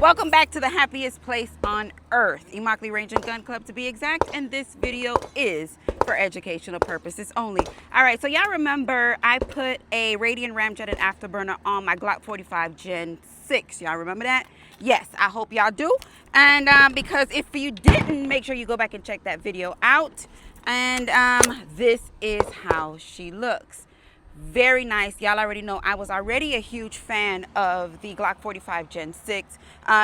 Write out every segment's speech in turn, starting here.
Welcome back to the happiest place on earth, Immokalee Range and Gun Club to be exact, and this video is for educational purposes only. All right, so y'all remember I put a Radian Ramjet and Afterburner on my Glock 45 Gen 6. Y'all remember that? Yes, I hope y'all do. And because if you didn't, make sure you go back and check that video out. And this is how she looks. Very nice. Y'all already know I was already a huge fan of the Glock 45 Gen 6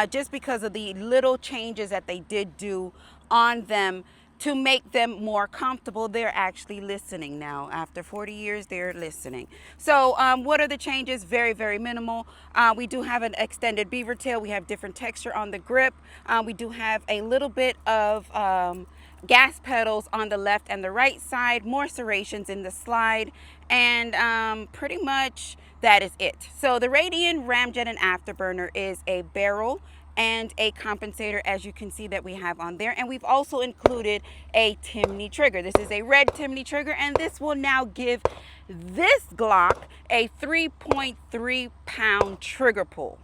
just because of the little changes that they did do on them to make them more comfortable. They're actually listening now. After 40 years, they're listening. So what are the changes? Very, very minimal. We do have an extended beaver tail. We have different texture on the grip. We do have a little bit of gas pedals on the left and the right side, more serrations in the slide, and pretty much that is it. So the Radian Ramjet and Afterburner is a barrel and a compensator, as you can see that we have on there, and we've also included a Timney trigger. This is a red Timney trigger, and this will now give this Glock a 3.3 pound trigger pull.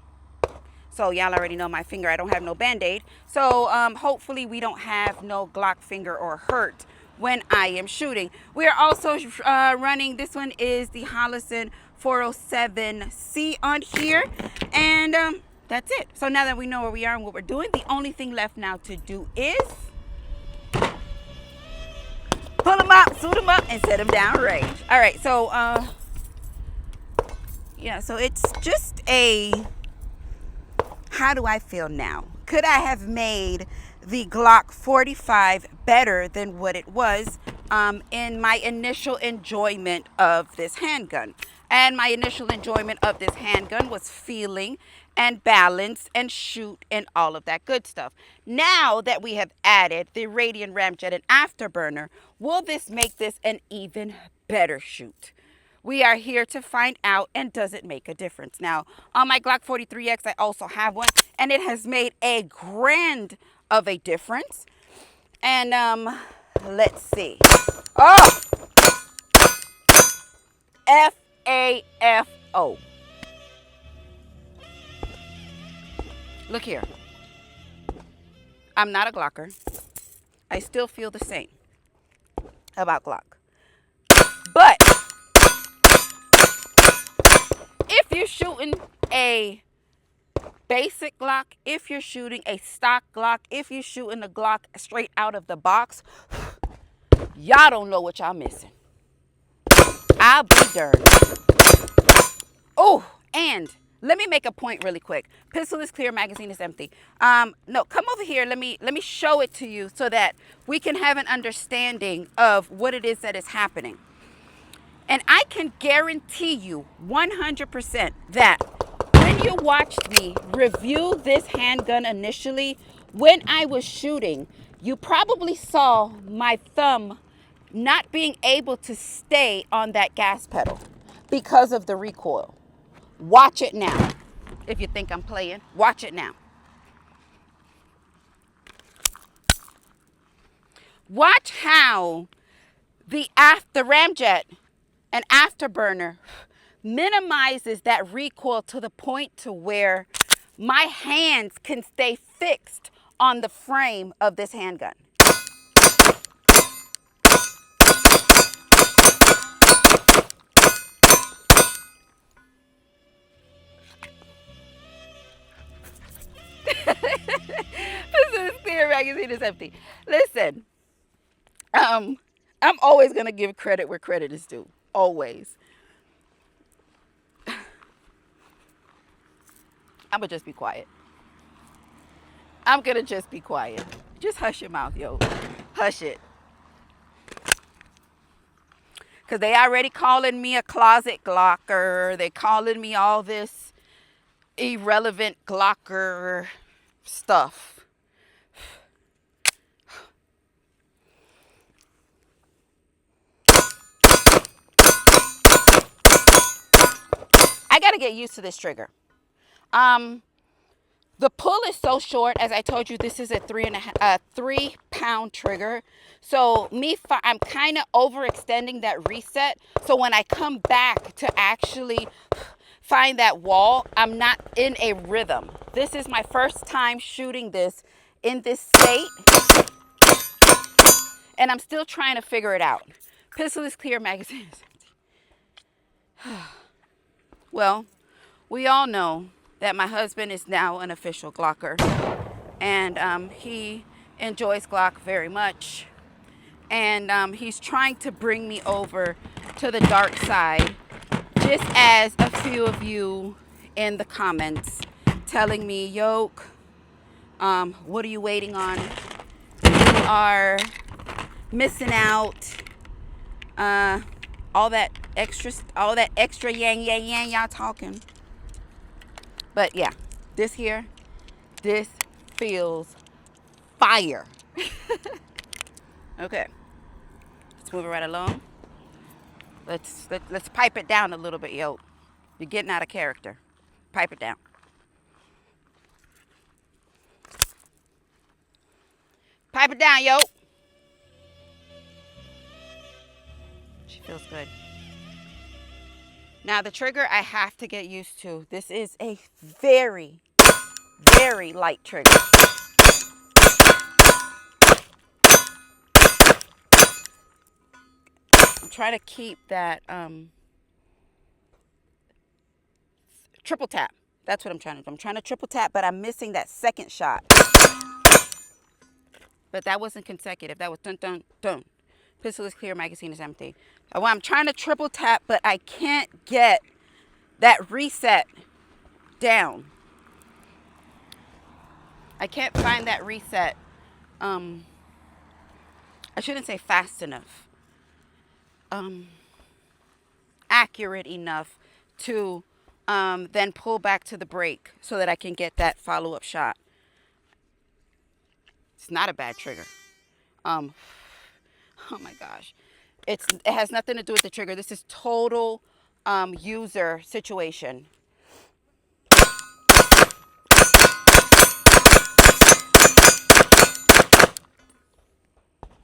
So y'all already know my finger, I don't have no band-aid. So hopefully we don't have no Glock finger or hurt when I am shooting. We are also running, this one is the Holosun 407C on here. And that's it. So now that we know where we are and what we're doing, the only thing left now to do is pull them up, suit them up, and set them down range. All right, so yeah, so it's just a... How do I feel now? Could I have made the Glock 45 better than what it was in my initial enjoyment of this handgun? And my initial enjoyment of this handgun was feeling and balance and shoot and all of that good stuff. Now that we have added the Radian Ramjet and Afterburner, will this make this an even better shoot? We are here to find out, and does it make a difference? Now, on my Glock 43X, I also have one, and it has made a grand of a difference. And let's see. Oh! F-A-F-O. Look here. I'm not a Glocker. I still feel the same about Glock. But if you're shooting a basic Glock, if you're shooting a stock Glock, if you're shooting a Glock straight out of the box, y'all don't know what y'all missing. I'll be darned. Oh, and let me make a point really quick. Pistol is clear, magazine is empty. No, come over here. Let me show it to you so that we can have an understanding of what it is that is happening. And I can guarantee you 100% that when you watched me review this handgun initially, when I was shooting, you probably saw my thumb not being able to stay on that gas pedal because of the recoil. Watch it now. If you think I'm playing, watch it now. Watch how the Ramjet and Afterburner minimizes that recoil to the point to where my hands can stay fixed on the frame of this handgun. This is clear, magazine is empty. Listen, I'm always gonna give credit where credit is due. Always. I'm gonna just be quiet. I'm gonna just be quiet. Just hush your mouth, yo. Hush it. Because they already calling me a closet Glocker. They calling me all this irrelevant Glocker stuff. I got to get used to this trigger. The pull is so short. As I told you, this is a 3 pound trigger. So I'm kind of overextending that reset. So when I come back to actually find that wall. I'm not in a rhythm. This is my first time shooting this in this state, and I'm still trying to figure it out. Pistol is clear, magazine is empty. Well, we all know that my husband is now an official Glocker, and he enjoys Glock very much, and he's trying to bring me over to the dark side, just as a few of you in the comments telling me, Yoke, what are you waiting on? You are missing out. All that extra yang y'all talking. But yeah, this feels fire. Okay, let's move it right along. Let's pipe it down a little bit, yo. You're getting out of character. Pipe it down. Pipe it down, yo. She feels good. Now the trigger I have to get used to. This is a very, very light trigger. I'm trying to keep that triple tap. That's what I'm trying to do. I'm trying to triple tap, but I'm missing that second shot. But that wasn't consecutive. That was dun dun dun. Pistol is clear, magazine is empty. Well, I'm trying to triple tap, but I can't get that reset down. I can't find that reset. I shouldn't say fast enough. Accurate enough to then pull back to the break so that I can get that follow-up shot. It's not a bad trigger. Oh my gosh. It has nothing to do with the trigger. This is total user situation.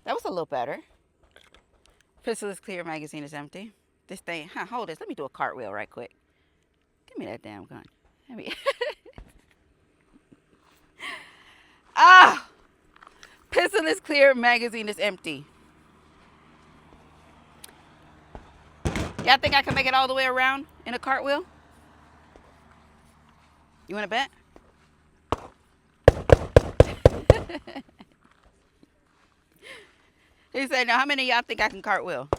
That was a little better. Pistol is clear, magazine is empty. This thing, hold this. Let me do a cartwheel right quick. Give me that damn gun. Let me. Pistol is clear, magazine is empty. Y'all think I can make it all the way around in a cartwheel? You want to bet? He said, now how many of y'all think I can cartwheel?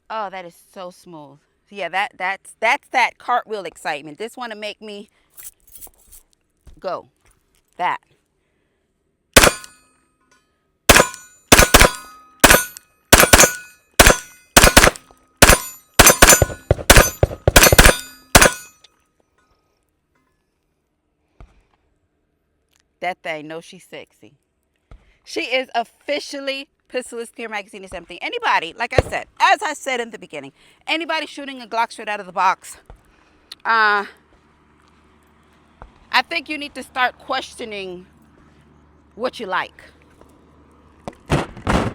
Oh, that is so smooth. Yeah, that's that cartwheel excitement. This want to make me go. That. That thing knows she's sexy. She is officially Pistol is clear, magazine is empty. Anybody, like I said, as I said in the beginning, anybody shooting a Glock straight out of the box, I think you need to start questioning what you like.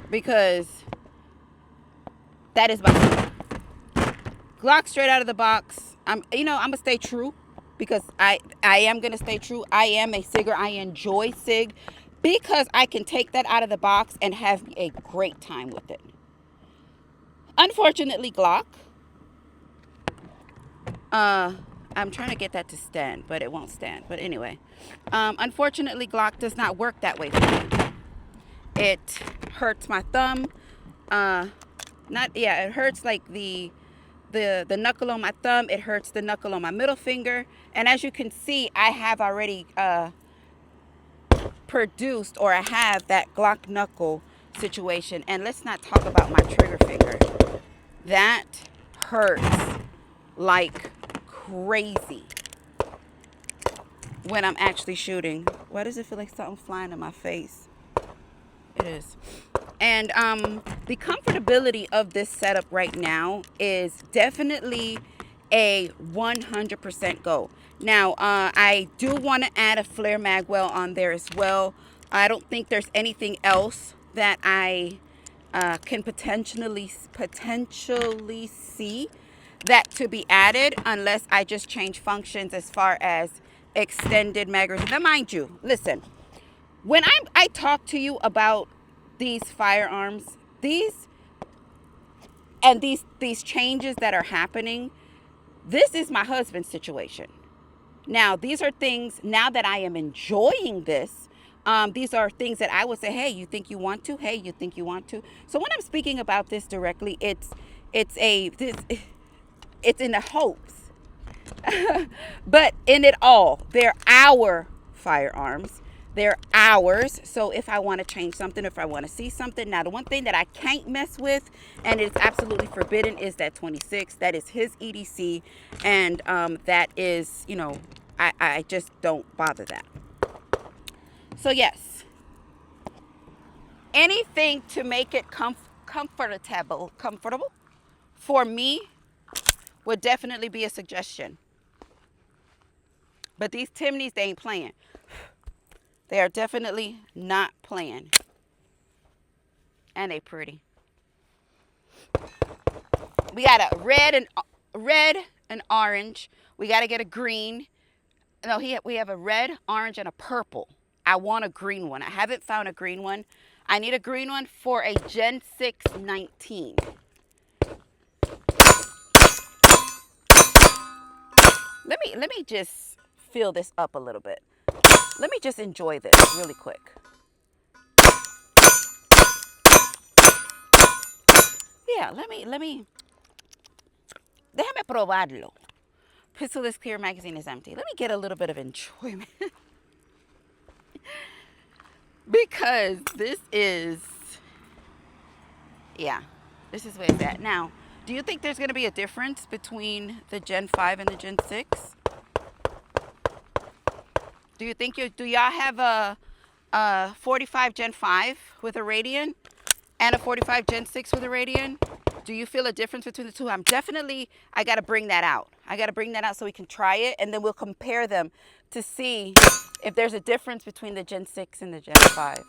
Because that is my Glock straight out of the box. I'm gonna stay true because I am gonna stay true. I am a Sigger. I enjoy Sig because I can take that out of the box and have a great time with it. Unfortunately, Glock. I'm trying to get that to stand, but it won't stand. But anyway, unfortunately, Glock does not work that way for me. It hurts my thumb. It hurts like the knuckle on my thumb. It hurts the knuckle on my middle finger. And as you can see, I have already produced, or I have that Glock knuckle situation. And let's not talk about my trigger finger. That hurts like crazy when I'm actually shooting. Why does it feel like something's flying in my face? It is. And the comfortability of this setup right now is definitely a 100% go. Now, I do want to add a flare mag well on there as well. I don't think there's anything else that I can potentially see that to be added, unless I just change functions as far as extended magazine. Now, mind you, listen, when I talk to you about these firearms, these changes that are happening, this is my husband's situation. Now, these are things, now that I am enjoying this, these are things that I would say, hey, you think you want to? Hey, you think you want to? So when I'm speaking about this directly, it's in the hopes. But in it all, they're our firearms. They're ours. So if I want to change something, if I want to see something. Now, the one thing that I can't mess with, and it's absolutely forbidden, is that 26. That is his EDC. And that is, I just don't bother that. So yes, anything to make it comfortable for me would definitely be a suggestion. But these Timneys, they ain't playing. They are definitely not playing. And they pretty. We got a red and orange. We got to get a green. No, we have a red, orange, and a purple. I want a green one. I haven't found a green one. I need a green one for a Gen 6 19. Let me just fill this up a little bit. Let me just enjoy this really quick. Yeah, let me. Déjame probarlo. Pistol is clear, magazine is empty. Let me get a little bit of enjoyment. Because this is where it's at. Now, do you think there's going to be a difference between the Gen 5 and the Gen 6? Do you think do y'all have a 45 Gen 5 with a Radian and a 45 Gen 6 with a Radian? Do you feel a difference between the two? I got to bring that out. I got to bring that out so we can try it, and then we'll compare them to see if there's a difference between the Gen 6 and the Gen 5.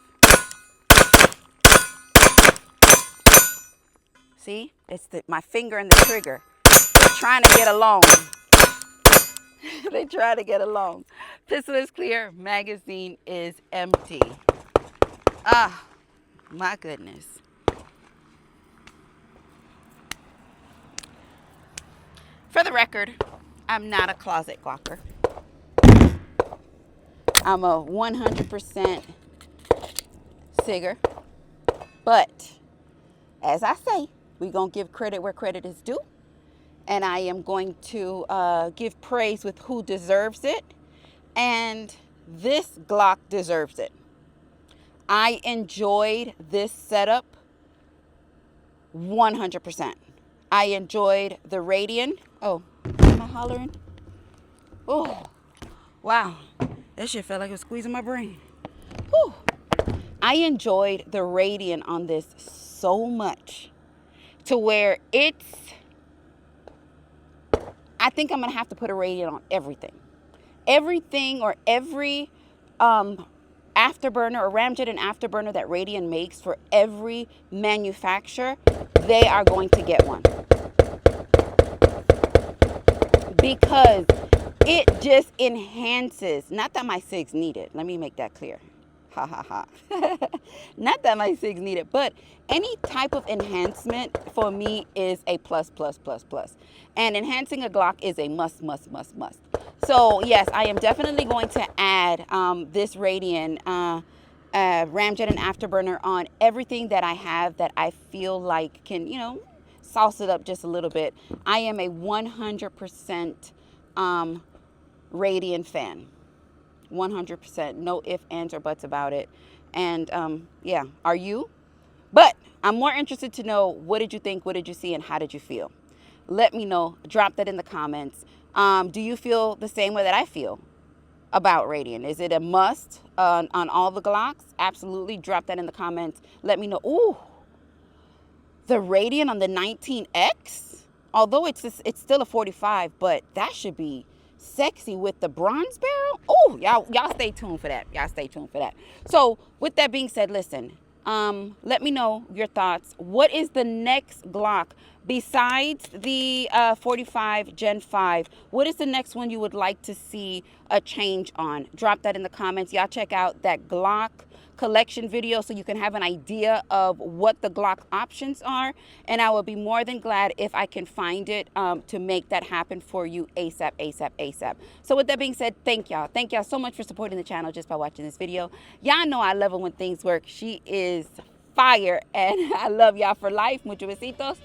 See? It's my finger and the trigger. They're trying to get along. They try to get along. Pistol is clear. Magazine is empty. Ah, my goodness. For the record, I'm not a closet Glocker. I'm a 100% Sigger. But, as I say, we're going to give credit where credit is due. And I am going to give praise with who deserves it. And this Glock deserves it. I enjoyed this setup 100%. I enjoyed the Radian. Oh, am I hollering? Oh, wow. That shit felt like it was squeezing my brain. Whew. I enjoyed the Radian on this so much to where I think I'm going to have to put a Radian on everything. Everything or every afterburner or ramjet and afterburner that Radian makes, for every manufacturer, they are going to get one. Because it just enhances, not that my SIGs need it. Let me make that clear. Ha ha ha. Not that my SIGs need it, but any type of enhancement for me is a plus. And enhancing a Glock is a must. So yes, I am definitely going to add this Radian ramjet and afterburner on everything that I have that I feel like can, sauce it up just a little bit. I am a 100% Radian fan. 100%. No ifs, ands, or buts about it. And yeah, are you? But I'm more interested to know, what did you think? What did you see? And how did you feel? Let me know. Drop that in the comments. Do you feel the same way that I feel about Radian? Is it a must on all the Glocks? Absolutely. Drop that in the comments. Let me know. Ooh, the Radian on the 19X, although it's still a 45, but that should be sexy with the bronze barrel. Oh, y'all stay tuned for that. So with that being said, listen, Let me know your thoughts. What is the next Glock besides the 45 Gen 5? What is the next one you would like to see a change on? Drop that in the comments. Y'all check out that Glock collection video so you can have an idea of what the Glock options are, and I will be more than glad if I can find it to make that happen for you ASAP, ASAP, ASAP. So with that being said, thank y'all so much for supporting the channel just by watching this video. Y'all know I love it when things work. She is fire, and I love y'all for life. Muchos besitos.